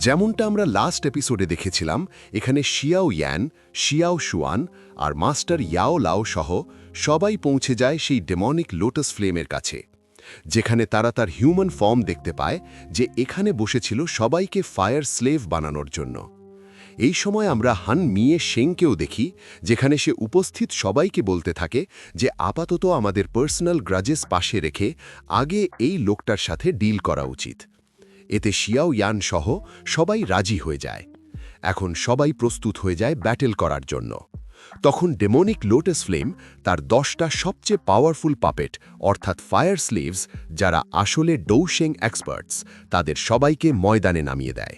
যেমনটা আমরা লাস্ট এপিসোডে দেখেছিলাম, এখানে শিয়াও ইয়ান, শিয়াও শুয়ান আর মাস্টার ইয়াও লাও সহ সবাই পৌঁছে যায় সেই ডেমনিক লোটাস ফ্লেমের কাছে, যেখানে তারা তার হিউম্যান ফর্ম দেখতে পায় যে এখানে বসেছিল সবাইকে ফায়ার স্লেভ বানানোর জন্য। এই সময় আমরা হান মিয়ে শেংকেও দেখি, যেখানে সে উপস্থিত সবাইকে বলতে থাকে যে আপাতত আমাদের পার্সোনাল গ্রাজেস পাশে রেখে আগে এই লোকটার সাথে ডিল করা উচিত। এতে শিয়াও ইয়ান সহ সবাই রাজি হয়ে যায়। এখন সবাই প্রস্তুত হয়ে যায় ব্যাটেল করার জন্য। তখন ডেমনিক লোটাস ফ্লেম তার 10টা সবচেয়ে পাওয়ারফুল পাপেট অর্থাৎ ফায়ার স্লেভস, যারা আসলে ডৌশেং এক্সপার্টস, তাদের সবাইকে ময়দানে নামিয়ে দেয়।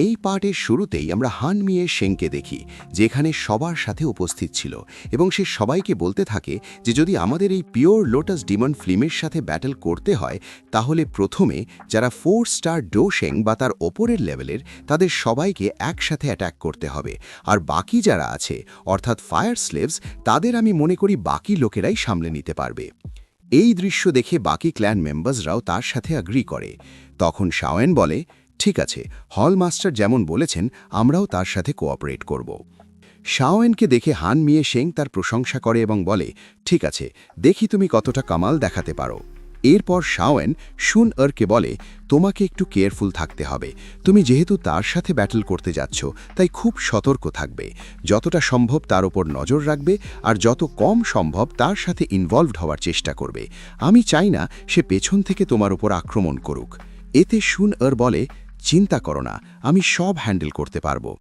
এই পার্টের শুরুতেই আমরা হান মিয়ে শেংকে দেখি, যেখানে সবার সাথে উপস্থিত ছিল এবং সে সবাইকে বলতে থাকে যে যদি আমাদের এই পিওর লোটাস ডিমন ফ্লেমের সাথে ব্যাটল করতে হয়, তাহলে প্রথমে যারা 4 স্টার ডোশেং বা তার ওপরের লেভেলের, তাদের সবাইকে একসাথে অ্যাটাক করতে হবে, আর বাকি যারা আছে অর্থাৎ ফায়ার স্লেভস, তাদের আমি মনে করি বাকি লোকেরাই সামলে নিতে পারবে। এই দৃশ্য দেখে বাকি ক্ল্যান মেম্বার্সরাও তার সাথে অ্যাগ্রি করে। তখন শাওয়েন বলে, ঠিক আছে, হল মাস্টার যেমন বলেছেন আমরাও তার সাথে কোঅপারেট করব। শাওয়েনকে দেখে হান মিয়ে শেং তার প্রশংসা করে এবং বলে, ঠিক আছে, দেখি তুমি কতটা কামাল দেখাতে পারো। এরপর শাওয়েন শুন এরকে বলে, তোমাকে একটু কেয়ারফুল থাকতে হবে। তুমি যেহেতু তার সাথে ব্যাটল করতে যাচ্ছ, তাই খুব সতর্ক থাকবে। যতটা সম্ভব তার ওপর নজর রাখবে, আর যত কম সম্ভব তার সাথে ইনভলভড হওয়ার চেষ্টা করবে। আমি চাই না সে পেছন থেকে তোমার ওপর আক্রমণ করুক। এতে শুন এর বলে, চিন্তা করো না, আমি সব হ্যান্ডেল করতে পারবো।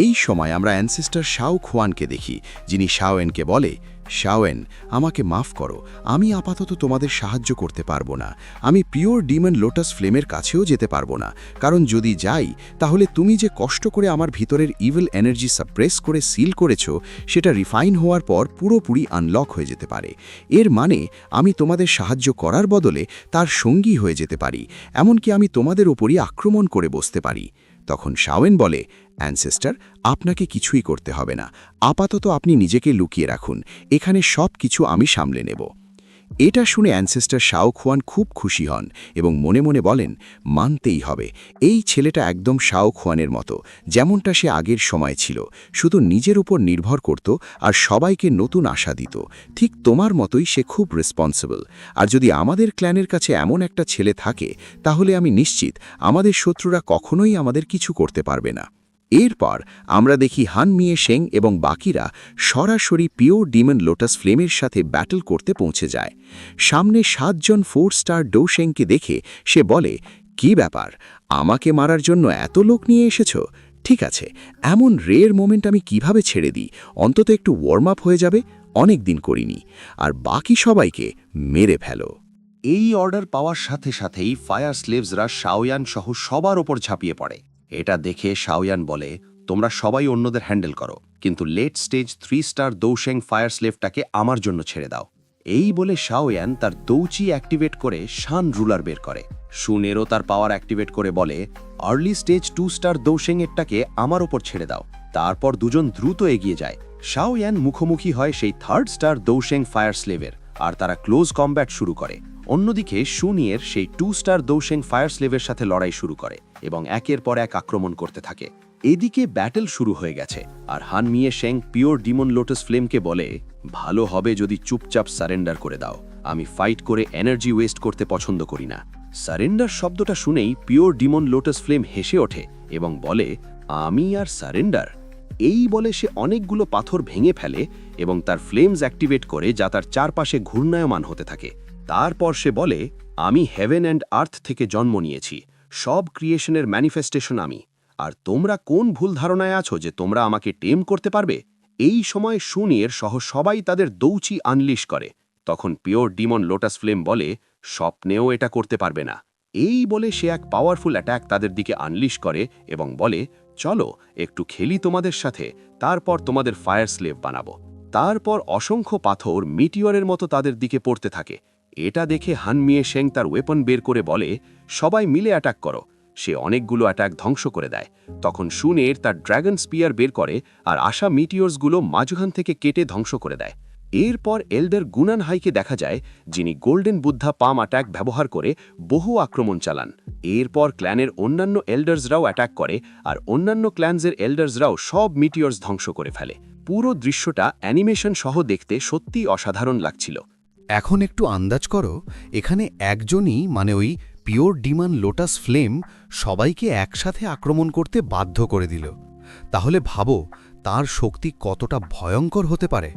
এই সময় আমরা অ্যানসেস্টার শাও খুয়ানকে দেখি, যিনি শাওয়েনকে বলে, শাওয়েন, আমাকে মাফ করো, আমি আপাতত তোমাদের সাহায্য করতে পারবো না। আমি পিওর ডিমন লোটাস ফ্লেমের কাছেও যেতে পারবো না, কারণ যদি যাই তাহলে তুমি যে কষ্ট করে আমার ভিতরের ইভিল এনার্জি সাপ্রেস করে সিল করেছো, সেটা রিফাইন হওয়ার পর পুরোপুরি আনলক হয়ে যেতে পারে। এর মানে আমি তোমাদের সাহায্য করার বদলে তার সঙ্গী হয়ে যেতে পারি, এমনকি আমি তোমাদের ওপরই আক্রমণ করে বসতে পারি। তখন শাওয়েন বলে, অ্যানসেস্টার, আপনাকে কিছুই করতে হবে না, আপাতত আপনি নিজেকে লুকিয়ে রাখুন, এখানে সব কিছু আমি সামলে নেব। এটা শুনে অ্যানসেস্টার শাও খুয়ান খুব খুশি হন এবং মনে মনে বলেন, মানতেই হবে, এই ছেলেটা একদম শাও খুয়ানের মতো, যেমনটা সে আগের সময় ছিল, শুধু নিজের উপর নির্ভর করত আর সবাইকে নতুন আশা দিত। ঠিক তোমার মতোই সে খুব রেসপন্সিবল। আর যদি আমাদের ক্ল্যানের কাছে এমন একটা ছেলে থাকে, তাহলে আমি নিশ্চিত আমাদের শত্রুরা কখনোই আমাদের কিছু করতে পারবে না। এরপর আমরা দেখি হান মিয়ে শেং এবং বাকিরা সরাসরি পিওর ডিমন লোটাস ফ্লেমের সাথে ব্যাটল করতে পৌঁছে যায়। সামনে 7 জন 4 স্টার ডৌশেংকে দেখে সে বলে, কি ব্যাপার, আমাকে মারার জন্য এত লোক নিয়ে এসেছো? ঠিক আছে, এমন রেয়ার মোমেন্ট আমি কিভাবে ছেড়ে দিই, অন্তত একটু ওয়ার্ম আপ হয়ে যাবে, অনেক দিন করিনি, আর বাকি সবাইকে মেরে ফেলো। এই অর্ডার পাওয়ার সাথে সাথেই ফায়ার স্লেভসরা শাওয়ান সহ সবার ওপর ঝাঁপিয়ে পড়ে। এটা দেখে শাওয়ান বলে, তোমরা সবাই অন্যদের হ্যান্ডেল করো, কিন্তু লেট স্টেজ 3 স্টার দৌশেং ফায়ার স্লেভটাকে আমার জন্য ছেড়ে দাও। এই বলে শাওয়ান তার দৌচি অ্যাক্টিভেট করে শান রুলার বের করে। শুনেরও তার পাওয়ার অ্যাক্টিভেট করে বলে, আর্লি স্টেজ 2 স্টার দৌশেং এরটাকে আমার ওপর ছেড়ে দাও। তারপর দুজন দ্রুত এগিয়ে যায়। শাওয়ান মুখোমুখি হয় সেই 3rd স্টার দৌশেং ফায়ার স্লেভের, আর তারা ক্লোজ কমব্যাট শুরু করে। অন্যদিকে শুনিয়ের সেই 2 স্টার দৌশেং ফায়ার স্লেভের সাথে লড়াই শুরু করে এবং একের পর এক আক্রমণ করতে থাকে। এদিকে ব্যাটেল শুরু হয়ে গেছে, আর হান মিয়ে শেং পিওর ডিমন লোটাস ফ্লেমকে বলে, ভালো হবে যদি চুপচাপ সারেন্ডার করে দাও, আমি ফাইট করে এনার্জি ওয়েস্ট করতে পছন্দ করি না। সারেন্ডার শব্দটা শুনেই পিওর ডিমন লোটাস ফ্লেম হেসে ওঠে এবং বলে, আমি আর সারেন্ডার? এই বলে সে অনেকগুলো পাথর ভেঙে ফেলে এবং তার ফ্লেমস অ্যাক্টিভেট করে, যা তার চারপাশে ঘূর্ণায়মান হতে থাকে। তারপর সে বলে, আমি হেভেন অ্যান্ড আর্থ থেকে জন্ম নিয়েছি, সব ক্রিয়েশনের ম্যানিফেস্টেশন আমি, আর তোমরা কোন ভুল ধারণায় আছো যে তোমরা আমাকে টেম করতে পারবে? এই সময় শুনিয়ের সহ সবাই তাদের দৌচি আনলিশ করে। তখন পিওর ডিমন লোটাস ফ্লেম বলে, স্বপ্নেও এটা করতে পারবে না। এই বলে সে এক পাওয়ারফুল অ্যাট্যাক তাদের দিকে আনলিশ করে এবং বলে, চলো একটু খেলি তোমাদের সাথে, তারপর তোমাদের ফায়ার স্লেভ বানাবো। তারপর অসংখ্য পাথর মিটিওরের মতো তাদের দিকে পড়তে থাকে। এটা দেখে হান মিয়ে শেং তার ওয়েপন বের করে বলে, সবাই মিলে অ্যাটাক করো। সে অনেকগুলো অ্যাটাক ধ্বংস করে দেয়। তখন শুনের তার ড্র্যাগন স্পিয়ার বের করে আর আসা মিটিওরসগুলো মাঝখান থেকে কেটে ধ্বংস করে দেয়। এরপর এল্ডার গুনানহাইকে দেখা যায়, যিনি গোল্ডেন বুদ্ধা পাম অ্যাটাক ব্যবহার করে বহু আক্রমণ চালান। এরপর ক্ল্যানের অন্যান্য এল্ডার্সরাও অ্যাটাক করে, আর অন্যান্য ক্ল্যান্সের এল্ডার্সরাও সব মিটিয়র্স ধ্বংস করে ফেলে। পুরো দৃশ্যটা অ্যানিমেশন সহ দেখতে সত্যিই অসাধারণ লাগছিল। এখন একটু আন্দাজ করো, এখানে একজনই মানে ওই পিওর ডিমন লোটাস ফ্লেম সবাইকে একসাথে আক্রমণ করতে বাধ্য করে দিল। তাহলে ভাবো তার শক্তি কতটা ভয়ঙ্কর হতে পারে।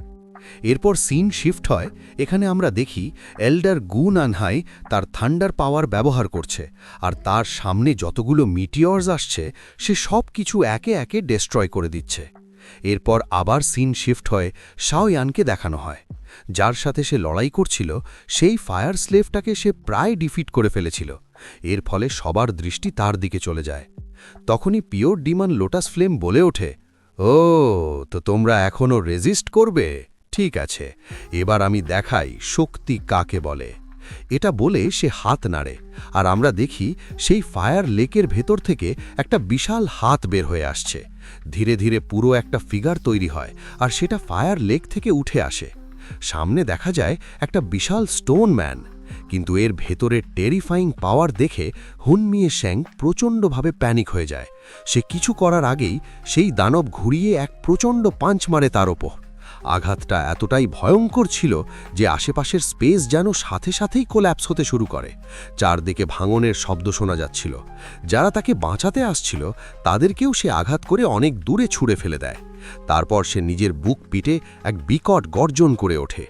এরপর সিন শিফট হয়, এখানে আমরা দেখি এল্ডার গুনানহাই তার থান্ডার পাওয়ার ব্যবহার করছে, আর তার সামনে যতগুলো মিটিয়র্স আসছে সে সব কিছু একে একে ডেস্ট্রয় করে দিচ্ছে। এরপর আবার সিন শিফট হয়ে শাওয়ানকে দেখানো হয়, যার সাথে সে লড়াই করছিল সেই ফায়ার স্লেভটাকে সে প্রায় ডিফিট করে ফেলেছিল। এর ফলে সবার দৃষ্টি তার দিকে চলে যায়। তখনই পিওর ডিমন লোটাস ফ্লেম বলে ওঠে, ও তো তোমরা এখনও রেজিস্ট করবে? ঠিক আছে, এবার আমি দেখাই শক্তি কাকে বলে। এটা বলে সে হাত নাড়ে, আর আমরা দেখি সেই ফায়ার লেকের ভেতর থেকে একটা বিশাল হাত বের হয়ে আসছে। ধীরে ধীরে পুরো একটা ফিগার তৈরি হয়, আর সেটা ফায়ার লেক থেকে উঠে আসে। সামনে দেখা যায় একটা বিশাল স্টোন ম্যান, কিন্তু এর ভেতরের টেরিফাইং পাওয়ার দেখে হুনমিয়ে শ্যাং প্রচণ্ডভাবে প্যানিক হয়ে যায়। সে কিছু করার আগেই সেই দানব ঘুরিয়ে এক প্রচণ্ড পাঞ্চ মারে তার ওপর। আঘাতটা এতটাই ভয়ঙ্কর ছিল যে আশেপাশের স্পেস যেন সাথে সাথেই কোল্যাপস হতে শুরু করে। চারদিকে ভাঙনের শব্দ শোনা যাচ্ছিল। যারা তাকে বাঁচাতে আসছিল তাদেরকেও সে আঘাত করে অনেক দূরে ছুঁড়ে ফেলে দেয়। তারপর সে নিজের বুক পিটে এক বিকট গর্জন করে ওঠে।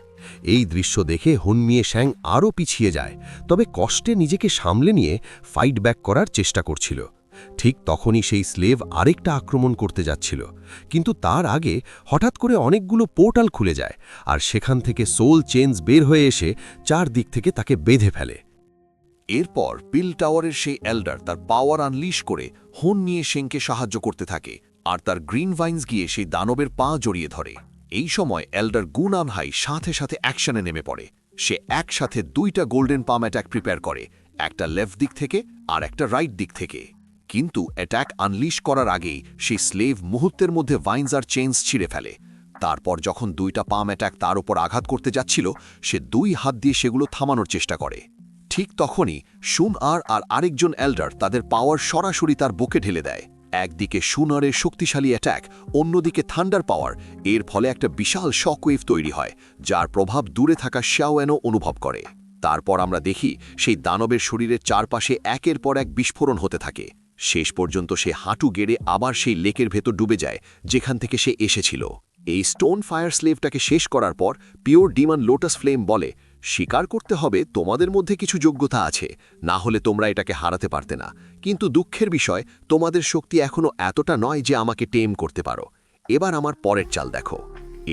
এই দৃশ্য দেখে হুনমিয়ে শ্যাং আরও পিছিয়ে যায়, তবে কষ্টে নিজেকে সামলে নিয়ে ফাইট ব্যাক করার চেষ্টা করছিল। ঠিক তখনই সেই স্লেভ আরেকটা আক্রমণ করতে যাচ্ছিল, কিন্তু তার আগে হঠাৎ করে অনেকগুলো পোর্টাল খুলে যায়, আর সেখান থেকে সোল চেঞ্জ বের হয়ে এসে চারদিক থেকে তাকে বেঁধে ফেলে। এরপর পিল টাওয়ারের সেই এল্ডার তার পাওয়ার আনলিশ করে হুনমিয়ে শ্যাংকে সাহায্য করতে থাকে, আর তার গ্রিন ভাইন্স গিয়ে সেই দানবের পা জড়িয়ে ধরে। এই সময় এল্ডার গুনানহাই সাথে সাথে অ্যাকশনে নেমে পড়ে। সে একসাথে দুইটা গোল্ডেন পাম অ্যাটাক প্রিপেয়ার করে, একটা লেফট দিক থেকে আর একটা রাইট দিক থেকে। কিন্তু অ্যাটাক আনলিশ করার আগেই সেই স্লেভ মুহূর্তের মধ্যে ভাইন্স আর চেইনস ছিঁড়ে ফেলে। তারপর যখন দুইটা পাম অ্যাটাক তার উপর আঘাত করতে যাচ্ছিল, সে দুই হাত দিয়ে সেগুলো থামানোর চেষ্টা করে। ঠিক তখনই শুন আর আরেকজন এল্ডার তাদের পাওয়ার সরাসরি তার বুকে ঢেলে দেয়। একদিকে শুনারের শক্তিশালী অ্যাটাক, অন্যদিকে থান্ডার পাওয়ার। এর ফলে একটা বিশাল শকওয়েভ তৈরি হয়, যার প্রভাব দূরে থাকা শাওয়ানও অনুভব করে। তারপর আমরা দেখি সেই দানবের শরীরের চারপাশে একের পর এক বিস্ফোরণ হতে থাকে। শেষ পর্যন্ত সে হাঁটু গেড়ে আবার সেই লেকের ভেতর ডুবে যায়, যেখান থেকে সে এসেছিল। এই স্টোন ফায়ার স্লেভটাকে শেষ করার পর পিওর ডিমন লোটাস ফ্লেম বলে, স্বীকার করতে হবে তোমাদের মধ্যে কিছু যোগ্যতা আছে, না হলে তোমরা এটাকে হারাতে পারতে না। কিন্তু দুঃখের বিষয়, তোমাদের শক্তি এখনও এতটা নয় যে আমাকে টেম করতে পারো। এবার আমার পরের চাল দেখো।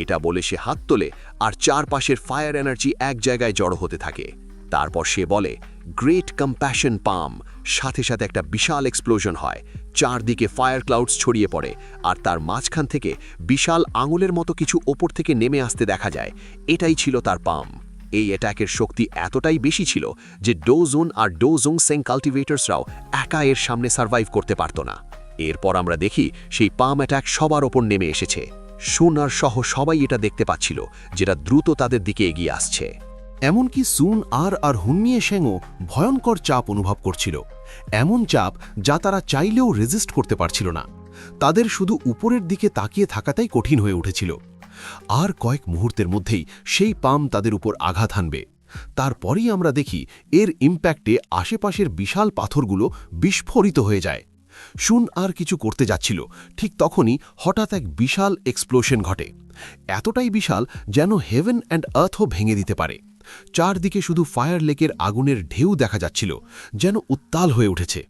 এটা বলে সে হাত তোলে, আর চারপাশের ফায়ার এনার্জি এক জায়গায় জড়ো হতে থাকে। তারপর সে বলে, গ্রেট কম্প্যাশন পাম। সাথে সাথে একটা বিশাল এক্সপ্লোশন হয়, চারদিকে ফায়ার ক্লাউডস ছড়িয়ে পড়ে, আর তার মাঝখান থেকে বিশাল আঙুলের মতো কিছু ওপর থেকে নেমে আসতে দেখা যায়। এটাই ছিল তার পাম। এই অ্যাটাকের শক্তি এতটাই বেশি ছিল যে ডোজুন আর ডোজুং সেং কাল্টিভেটার্সরাও একা এর সামনে সার্ভাইভ করতে পারত না। এরপর আমরা দেখি সেই পাম অ্যাটাক সবার ওপর নেমে এসেছে। শুন আর সহ সবাই এটা দেখতে পাচ্ছিল, যেটা দ্রুত তাদের দিকে এগিয়ে আসছে। এমনকি সুন আর হুনমিয়ে শ্যাংও ভয়ঙ্কর চাপ অনুভব করছিল, এমন চাপ যা তারা চাইলেও রেজিস্ট করতে পারছিল না। তাদের শুধু উপরের দিকে তাকিয়ে থাকাটাই কঠিন হয়ে উঠেছিল। আর কয়েক মুহূর্তের মধ্যেই সেই পাম তাদের উপর আঘাত হানবে। তারপরেই আমরা দেখি এর ইম্প্যাক্টে আশেপাশের বিশাল পাথরগুলো বিস্ফোরিত হয়ে যায়। শুন আর কিছু করতে যাচ্ছিল, ঠিক তখনই হঠাৎ এক বিশাল এক্সপ্লোশন ঘটে, এতটাই বিশাল যেন হেভেন অ্যান্ড আর্থও ভেঙে দিতে পারে। চারদিকে শুধু ফায়ার লেকের আগুনের ঢেউ দেখা যাচ্ছিল, যেন উত্তাল হয়ে উঠেছে।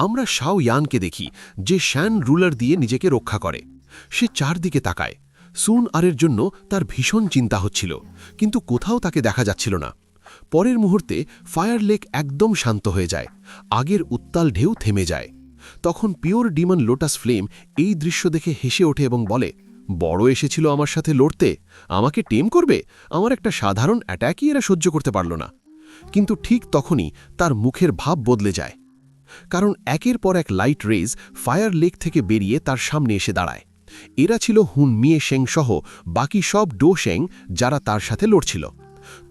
আমরা শাওয়ানকে দেখি, যে শ্যান রুলার দিয়ে নিজেকে রক্ষা করে। সে চারদিকে তাকায়। সুন আরের জন্য তার ভীষণ চিন্তা হচ্ছিল, কিন্তু কোথাও তাকে দেখা যাচ্ছিল না। পরের মুহূর্তে ফায়ার লেক একদম শান্ত হয়ে যায়, আগের উত্তাল ঢেউ থেমে যায়। তখন পিওর ডিমন লোটাস ফ্লেম এই দৃশ্য দেখে হেসে ওঠে এবং বলে, বড় এসেছিল আমার সাথে লড়তে, আমাকে টেম করবে? আমার একটা সাধারণ অ্যাট্যাকই এরা সহ্য করতে পারল না। কিন্তু ঠিক তখনই তার মুখের ভাব বদলে যায়, কারণ একের পর এক লাইট রেজ ফায়ার লেক থেকে বেরিয়ে তার সামনে এসে দাঁড়ায়। এরা ছিল হুন মিয়ে শেং সহ বাকি সব ডো শেং যারা তার সাথে লড়ছিল।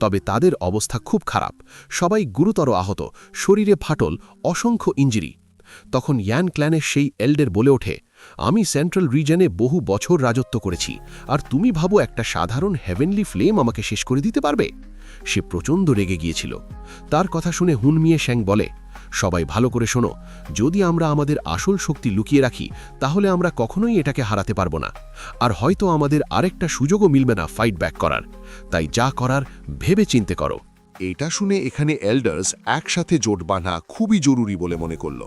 তবে তাদের অবস্থা খুব খারাপ, সবাই গুরুতর আহত, শরীরে ফাটল, অসংখ্য ইঞ্জুরি। তখন ইয়ান ক্ল্যানের সেই এল্ডার বলে ওঠে, আমি সেন্ট্রাল রিজনে বহু বছর রাজত্ব করেছি, আর তুমি ভাবো একটা সাধারণ হেভেনলি ফ্লেম আমাকে শেষ করে দিতে পারবে? সে প্রচণ্ড রেগে গিয়েছিল। তার কথা শুনে হুন মিয়ে শ্যাং বলে, সবাই ভালো করে শোনো, যদি আমরা আমাদের আসল শক্তি লুকিয়ে রাখি তাহলে আমরা কখনোই এটাকে হারাতে পারবো না, আর হয়তো আমাদের আরেকটা সুযোগও মিলবে না ফাইট ব্যাক করার। তাই যা করার ভেবে চিন্তে করো। এটা শুনে এখানে এল্ডার্স একসাথে জোট বাঁধা খুবই জরুরি বলে মনে করল।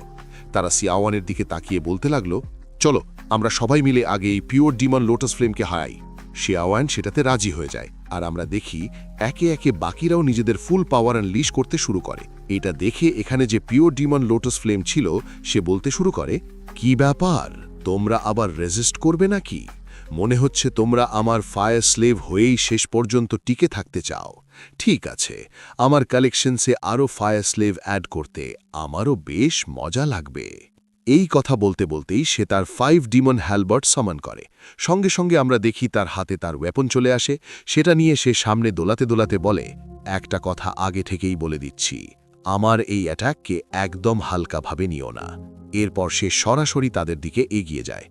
তারা সিয়াওয়ানের দিকে তাকিয়ে বলতে লাগলো, চলো আমরা সবাই মিলে আগে এই পিওর ডিমন লোটাস ফ্লেমকে হারাই। সিয়াওয়ান সেটাতে রাজি হয়ে যায়, আর আমরা দেখি একে একে বাকিরাও নিজেদের ফুল পাওয়ার আনলিশ করতে শুরু করে। এটা দেখে এখানে যে পিওর ডিমন লোটাস ফ্লেম ছিল সে বলতে শুরু করে, কি ব্যাপার, তোমরা আবার রেজিস্ট করবে নাকি? মনে হচ্ছে তোমরা আমার ফায়ার স্লেভ হয়েই শেষ পর্যন্ত টিকে থাকতে চাও। ঠিক আছে, আমার কালেকশনসে আরও ফায়ার স্লেভ অ্যাড করতে আমারও বেশ মজা লাগবে। এই কথা বলতে বলতেই সে তার 5 ডিমন হ্যালবার্ট সামান করে। সঙ্গে সঙ্গে আমরা দেখি তার হাতে তার ওয়েপন চলে আসে। সেটা নিয়ে সে সামনে দোলাতে দোলাতে বলে, একটা কথা আগে থেকেই বলে দিচ্ছি, আমার এই অ্যাটাককে একদম হালকাভাবে নিও না। এরপর সে সরাসরি তাদের দিকে এগিয়ে যায়।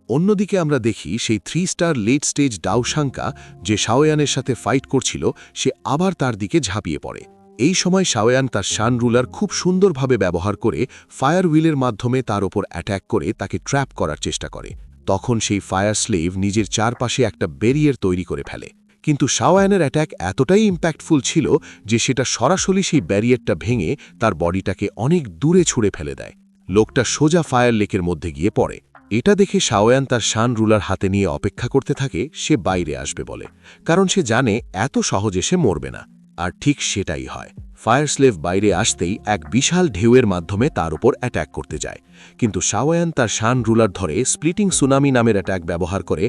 অন্যদিকে আমরা দেখি সেই 3 স্টার লেট স্টেজ ডাওশাঙ্কা যে শাওয়ানের সাথে ফাইট করছিল, সে আবার তার দিকে ঝাঁপিয়ে পড়ে। এই সময় শাওয়ান তার শান রুলার খুব সুন্দরভাবে ব্যবহার করে ফায়ার হুইলের মাধ্যমে তার ওপর অ্যাট্যাক করে তাকে ট্র্যাপ করার চেষ্টা করে। তখন সেই ফায়ার স্লেভ নিজের চারপাশে একটা ব্যারিয়ার তৈরি করে ফেলে, কিন্তু শাওয়ানের অ্যাট্যাক এতটাই ইম্প্যাক্টফুল ছিল যে সেটা সরাসরি সেই ব্যারিয়ারটা ভেঙে তার বডিটাকে অনেক দূরে ছুঁড়ে ফেলে দেয়। লোকটা সোজা ফায়ার লেকের মধ্যে গিয়ে পড়ে। এটা দেখে শাওয়ান তার শান রুলার হাতে নিয়ে অপেক্ষা করতে থাকে সে বাইরে আসবে বলে, কারণ সে জানে এত সহজে সে মরবে না। আর ঠিক সেটাই হয়। ফায়ার স্লেভ বাইরে আসতেই এক বিশাল ঢেউয়ের মাধ্যমে তার উপর অ্যাট্যাক করতে যায়, কিন্তু শাওয়ান তার শান রুলার ধরে স্প্লিটিং সুনামি নামের অ্যাট্যাক ব্যবহার করে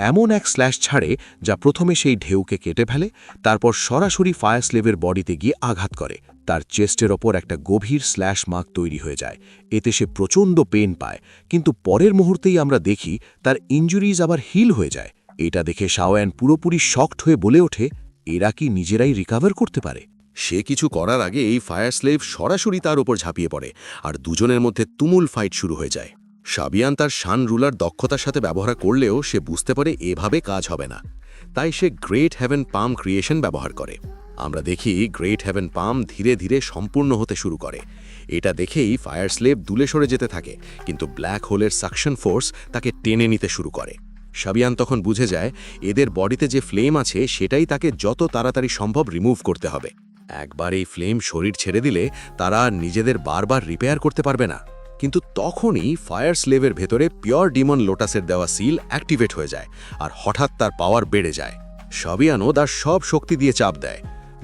এমন এক স্ল্যাশ ছাড়ে যা প্রথমে সেই ঢেউকে কেটে ফেলে, তারপর সরাসরি ফায়ার স্লেভের বডিতে গিয়ে আঘাত করে। তার চেস্টের ওপর একটা গভীর স্ল্যাশ মার্ক তৈরি হয়ে যায়। এতে সে প্রচণ্ড পেন পায়, কিন্তু পরের মুহূর্তেই আমরা দেখি তার ইনজুরিজ আবার হিল হয়ে যায়। এটা দেখে শাওয়ান পুরোপুরি শকড হয়ে বলে ওঠে, এরা কি নিজেরাই রিকাভার করতে পারে? সে কিছু করার আগে এই ফায়ার স্লেভ সরাসরি তার ওপর ঝাঁপিয়ে পড়ে, আর দুজনের মধ্যে তুমুল ফাইট শুরু হয়ে যায়। শাবিয়ান তার শান রুলার দক্ষতার সাথে ব্যবহার করলেও সে বুঝতে পারে এভাবে কাজ হবে না, তাই সে গ্রেট হেভেন পাম ক্রিয়েশন ব্যবহার করে। আমরা দেখি গ্রেট হেভেন পাম ধীরে ধীরে সম্পূর্ণ হতে শুরু করে। এটা দেখেই ফায়ার স্লেভ দূলে সরে যেতে থাকে, কিন্তু ব্ল্যাক হোলের সাকশন ফোর্স তাকে টেনে নিতে শুরু করে। শাবিয়ান তখন বুঝে যায় এদের বডিতে যে ফ্লেম আছে সেটাই তাকে যত তাড়াতাড়ি সম্ভব রিমুভ করতে হবে। একবার এই ফ্লেম শরীর ছেড়ে দিলে তারা নিজেদের বারবার রিপেয়ার করতে পারবে না। কিন্তু তখনই ফায়ার স্লেভের ভেতরে পিওর ডিমন লোটাসের দেওয়া সিল অ্যাক্টিভেট হয়ে যায়, আর হঠাৎ তার পাওয়ার বেড়ে যায়। শাবিয়ানও তার সব শক্তি দিয়ে চাপ দেয়।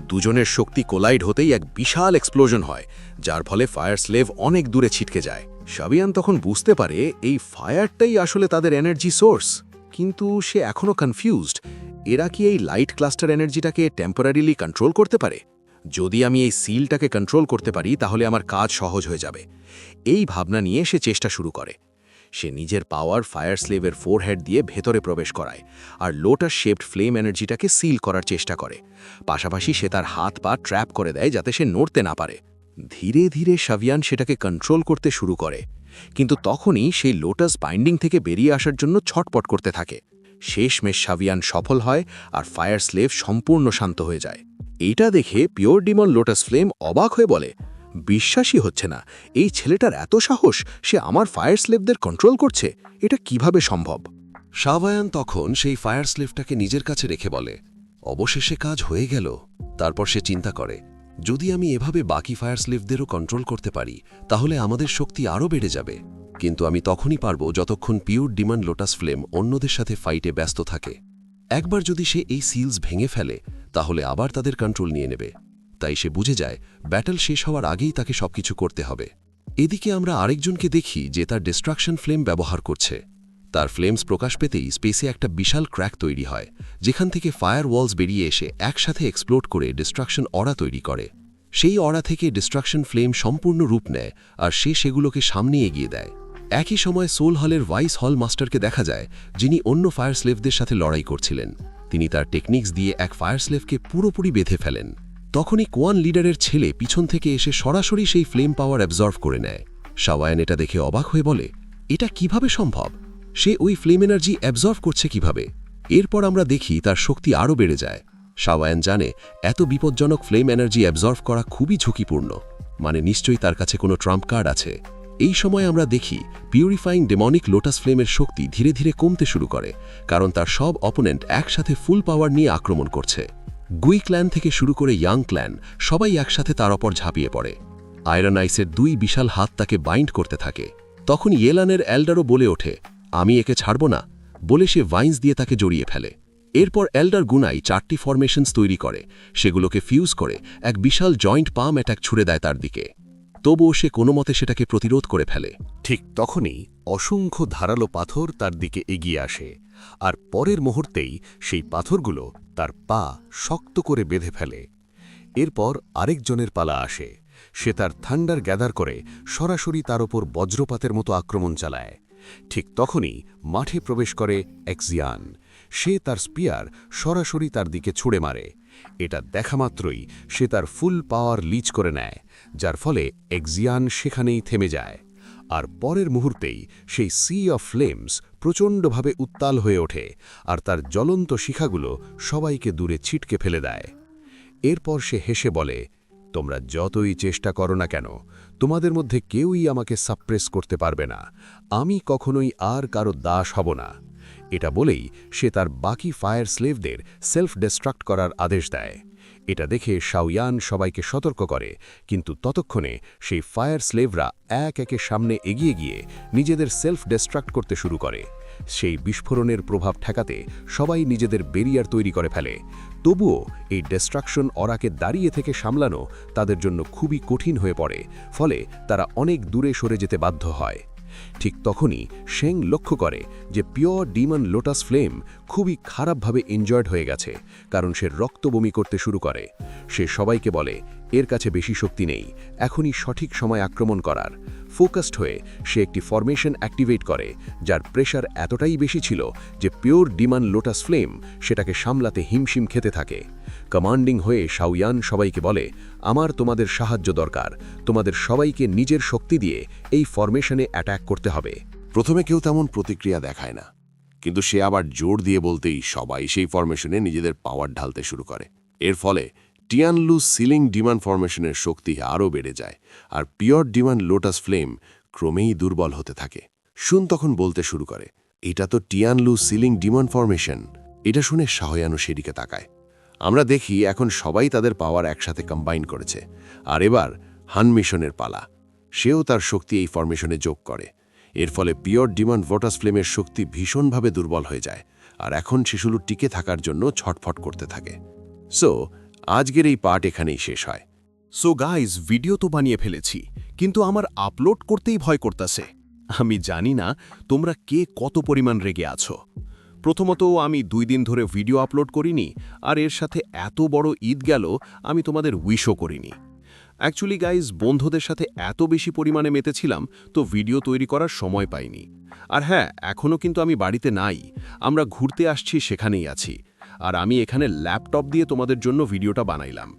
দুজনের শক্তি কোলাইড হতেই এক বিশাল এক্সপ্লোশন হয়, যার ফলে ফায়ার স্লেভ অনেক দূরে ছিটকে যায়। শাবিয়ান তখন বুঝতে পারে এই ফায়ারটাই আসলে তাদের এনার্জি সোর্স, কিন্তু সে এখনও কনফিউজড। এরা কি এই লাইট ক্লাস্টার এনার্জিটাকে টেম্পোরারিলি কন্ট্রোল করতে পারে? যদি আমি এই সিলটাকে কন্ট্রোল করতে পারি তাহলে আমার কাজ সহজ হয়ে যাবে। এই ভাবনা নিয়ে সে চেষ্টা শুরু করে। সে নিজের পাওয়ার ফায়ার স্লেভের ফোরহেড দিয়ে ভেতরে প্রবেশ করায়, আর লোটাস শেপড ফ্লেম এনার্জিটাকে সিল করার চেষ্টা করে। পাশাপাশি সে তার হাত পা ট্র্যাপ করে দেয় যাতে সে নড়তে না পারে। ধীরে ধীরে শাবিয়ান সেটাকে কন্ট্রোল করতে শুরু করে, কিন্তু তখনই সেই লোটাস বাইন্ডিং থেকে বেরিয়ে আসার জন্য ছটপট করতে থাকে। শেষমেশ শাবিয়ান সফল হয়, আর ফায়ার স্লেভ সম্পূর্ণ শান্ত হয়ে যায়। এইটা দেখে পিওর ডিমন লোটাস ফ্লেম অবাক হয়ে বলে, বিশ্বাসই হচ্ছে না, এই ছেলেটার এত সাহস, সে আমার ফায়ার স্লেভদের কন্ট্রোল করছে, এটা কিভাবে সম্ভব? শাওয়ান তখন সেই ফায়ার স্লেভটাকে নিজের কাছে রেখে বলে, অবশেষে কাজ হয়ে গেল। তারপর সে চিন্তা করে, যদি আমি এভাবে বাকি ফায়ার স্লেভদেরও কন্ট্রোল করতে পারি তাহলে আমাদের শক্তি আরও বেড়ে যাবে। কিন্তু আমি তখনই পারব যতক্ষণ পিওর ডিমন লোটাস ফ্লেম অন্যদের সাথে ফাইটে ব্যস্ত থাকে। একবার যদি সে এই সিলস ভেঙে ফেলে তাহলে আবার তাদের কন্ট্রোল নিয়ে নেবে। তাই সে বুঝে যায় ব্যাটল শেষ হওয়ার আগেই তাকে সবকিছু করতে হবে। এদিকে আমরা আরেকজনকে দেখি যে তার ডিস্ট্রাকশন ফ্লেম ব্যবহার করছে। তার ফ্লেমস প্রকাশ পেতেই স্পেসে একটা বিশাল ক্র্যাক তৈরি হয়, যেখান থেকে ফায়ার ওয়ালস বেরিয়ে এসে একসাথে এক্সপ্লোড করে ডিস্ট্রাকশন অরা তৈরি করে। সেই অরা থেকে ডিস্ট্রাকশন ফ্লেম সম্পূর্ণ রূপ নেয়, আর সে সেগুলোকে সামনে এগিয়ে দেয়। একই সময় সোল হলের ভাইস হল মাস্টারকে দেখা যায়, যিনি অন্য ফায়ার স্লেভদের সাথে লড়াই করছিলেন। তিনি তার টেকনিক্স দিয়ে এক ফায়ার স্লেভকে পুরোপুরি বেঁধে ফেলেন। তখনই কোয়ান লিডারের ছেলে পিছন থেকে এসে সরাসরি সেই ফ্লেম পাওয়ার অ্যাবজর্ভ করে নেয়। শাওয়ায়ান এটা দেখে অবাক হয়ে বলে, এটা কিভাবে সম্ভব? সে ওই ফ্লেম এনার্জি অ্যাবজর্ভ করছে কিভাবে? এরপর আমরা দেখি তার শক্তি আরও বেড়ে যায়। শাওয়ায়ান জানে এত বিপজ্জনক ফ্লেম এনার্জি অ্যাবজর্ভ করা খুবই ঝুঁকিপূর্ণ, মানে নিশ্চয়ই তার কাছে কোনো ট্রাম্প কার্ড আছে। এই সময় আমরা দেখি পিউরিফাইং ডেমনিক লোটাস ফ্লেমের শক্তি ধীরে ধীরে কমতে শুরু করে, কারণ তার সব অপোনেন্ট একসাথে ফুল পাওয়ার নিয়ে আক্রমণ করছে। গুই ক্ল্যান থেকে শুরু করে ইয়াং ক্ল্যান সবাই একসাথে তার ওপর ঝাঁপিয়ে পড়ে। আয়রন আইসের 2 বিশাল হাত তাকে বাইন্ড করতে থাকে। তখন ইয়েলানের এল্ডারও বলে ওঠে, আমি একে ছাড়ব না, বলে সে ভাইন্স দিয়ে তাকে জড়িয়ে ফেলে। এরপর এল্ডার গুনাই 4টি ফরমেশনস তৈরি করে, সেগুলোকে ফিউজ করে এক বিশাল জয়েন্ট পাম অ্যাটাক ছুড়ে দেয় তার দিকে। তবুও সে কোনো মতে সেটাকে প্রতিরোধ করে ফেলে। ঠিক তখনই অসংখ্য ধারালো পাথর তার দিকে এগিয়ে আসে, আর পরের মুহূর্তেই সেই পাথরগুলো তার পা শক্ত করে বেঁধে ফেলে। এরপর আরেকজনের পালা আসে। সে তার থান্ডার গ্যাদার করে সরাসরি তার ওপর বজ্রপাতের মতো আক্রমণ চালায়। ঠিক তখনই মাঠে প্রবেশ করে এক্সিয়ান। সে তার স্পিয়ার সরাসরি তার দিকে ছুঁড়ে মারে। এটা দেখামাত্রই সে তার ফুল পাওয়ার লিচ করে নেয়, যার ফলে এক্সিয়ান সেখানেই থেমে যায়। আর পরের মুহূর্তেই সেই সি অফ ফ্লেমস প্রচণ্ডভাবে উত্তাল হয়ে ওঠে, আর তার জ্বলন্ত শিখাগুলো সবাইকে দূরে ছিটকে ফেলে দেয়। এরপর সে হেসে বলে, তোমরা যতই চেষ্টা করো না কেন, তোমাদের মধ্যে কেউই আমাকে সাপ্রেস করতে পারবে না। আমি কখনোই আর কারো দাস হব না। এটা বলেই সে তার বাকি ফায়ার স্লেভদের সেলফ ডিস্ট্রাক্ট করার আদেশ দেয়। এটা দেখে শাওয়ায়ান সবাইকে সতর্ক করে, কিন্তু ততক্ষণে সেই ফায়ার স্লেভরা এক একে সামনে এগিয়ে গিয়ে নিজেদের সেলফ ডিস্ট্রাক্ট করতে শুরু করে। সেই বিস্ফোরণের প্রভাব ঠেকাতে সবাই নিজেদের ব্যারিয়ার তৈরি করে ফেলে। তবুও এই ডিস্ট্রাকশন অরাকে দাঁড়িয়ে থেকে সামলানো তাদের জন্য খুবই কঠিন হয়ে পড়ে, ফলে তারা অনেক দূরে সরে যেতে বাধ্য হয়। ঠিক তখনই শেং লক্ষ্য করে যে পিওর ডিমন লোটাস ফ্লেম খুবই খারাপভাবে ইনজয়েড হয়ে গেছে, কারণ সে রক্ত বমি করতে শুরু করে। সে সবাইকে বলে, এর কাছে বেশি শক্তি নেই, এখনই সঠিক সময় আক্রমণ করার। ফোকাসড হয়ে সে একটি ফরমেশন অ্যাক্টিভেট করে, যার প্রেশার এতটাই বেশি ছিল যে পিওর ডিমন লোটাস ফ্লেম সেটাকে সামলাতে হিমশিম খেতে থাকে। কমান্ডিং হয়ে শাওয়ায়ান সবাইকে বলে, আমার তোমাদের সাহায্য দরকার, তোমাদের সবাইকে নিজের শক্তি দিয়ে এই ফরমেশনে অ্যাটাক করতে হবে। প্রথমে কেউ তেমন প্রতিক্রিয়া দেখায় না, কিন্তু সে আবার জোর দিয়ে বলতেই সবাই সেই ফরমেশনে নিজেদের পাওয়ার ঢালতে শুরু করে। এর ফলে টিয়ানলু সিলিং ডিমান ফরমেশনের শক্তি আরও বেড়ে যায়, আর পিওর ডিমান লোটাস ফ্লেম ক্রমেই দুর্বল হতে থাকে। শুন তখন বলতে শুরু করে, এটা তো টিয়ানলু সিলিং ডিমান ফরমেশন। এটা শুনে শাওয়ায়ানও সেদিকে তাকায়। আমরা দেখি এখন সবাই তাদের পাওয়ার একসাথে কম্বাইন করেছে, আর এবার হান মিশনের পালা। সেও তার শক্তি এই ফরমেশনে যোগ করে। এর ফলে পিওর ডিমান ভোটাস ফ্লেমের শক্তি ভীষণভাবে দুর্বল হয়ে যায়, আর এখন শিশুলু টিকে থাকার জন্য ছটফট করতে থাকে। সো আজকের এই পার্ট এখানেই শেষ হয়। সো গাইজ, ভিডিও তো বানিয়ে ফেলেছি, কিন্তু আমার আপলোড করতেই ভয় করতেছে। আমি জানি না তোমরা কে কত পরিমাণ রেগে আছো। প্রথমত, আমি 2 দিন ধরে ভিডিও আপলোড করিনি, আর এর সাথে এত বড় ঈদ গেল আমি তোমাদের উইশও করিনি। অ্যাকচুয়ালি গাইজ, বন্ধুদের সাথে এত বেশি পরিমাণে মেতেছিলাম তো ভিডিও তৈরি করার সময় পাইনি। আর হ্যাঁ, এখনও কিন্তু আমি বাড়িতে নাই, আমরা ঘুরতে আসছি, সেখানেই আছি। আর আমি এখানে ল্যাপটপ দিয়ে তোমাদের জন্য ভিডিওটা বানাইলাম।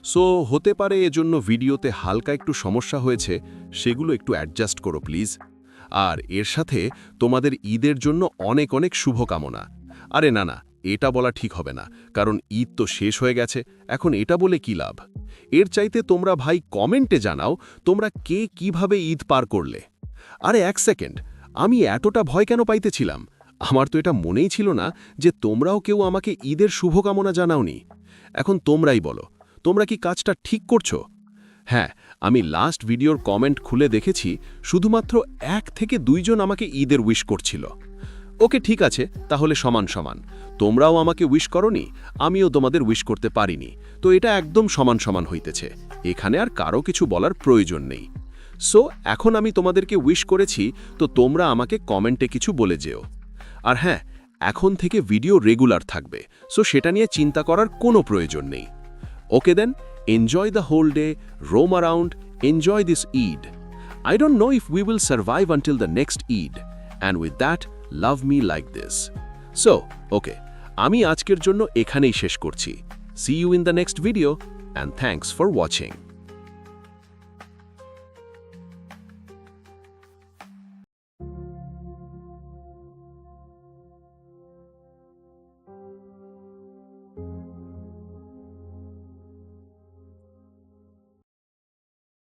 সো হতে পারে এজন্য ভিডিওতে হালকা একটু সমস্যা হয়েছে, সেগুলো একটু অ্যাডজাস্ট করো প্লিজ। আর এর সাথে তোমাদের ঈদের জন্য অনেক অনেক শুভকামনা। আরে না না, এটা বলা ঠিক হবে না, কারণ ঈদ তো শেষ হয়ে গেছে, এখন এটা বলে কি লাভ। এর চাইতে তোমরা ভাই কমেন্টে জানাও তোমরা কে কিভাবে ঈদ পার করলে। আরে এক সেকেন্ড, আমি এতটা ভয় কেন পাইতেছিলাম? আমার তো এটা মনেই ছিল না যে তোমরাও কেউ আমাকে ঈদের শুভকামনা জানাওনি। এখন তোমরাই বলো, তোমরা কি কাজটা ঠিক করছো? হ্যাঁ, আমি লাস্ট ভিডিওর কমেন্ট খুলে দেখেছি শুধুমাত্র 1 থেকে 2 জন আমাকে ঈদের উইশ করছিল। ওকে, ঠিক আছে, তাহলে সমান সমান। তোমরাও আমাকে উইশ করনি, আমিও তোমাদের উইশ করতে পারিনি, তো এটা একদম সমান সমান হইতেছে। এখানে আর কারো কিছু বলার প্রয়োজন নেই। সো এখন আমি তোমাদেরকে উইশ করেছি, তো তোমরা আমাকে কমেন্টে কিছু বলে যেও। আর হ্যাঁ, এখন থেকে ভিডিও রেগুলার থাকবে, সো সেটা নিয়ে চিন্তা করার কোনো প্রয়োজন নেই। Okay then, enjoy the whole day, roam around, enjoy this Eid. I don't know if we will survive until the next Eid. And with that, love me like this. So, okay, আমি আজকের জন্য এখানেই শেষ করছি। See you in the next video and thanks for watching.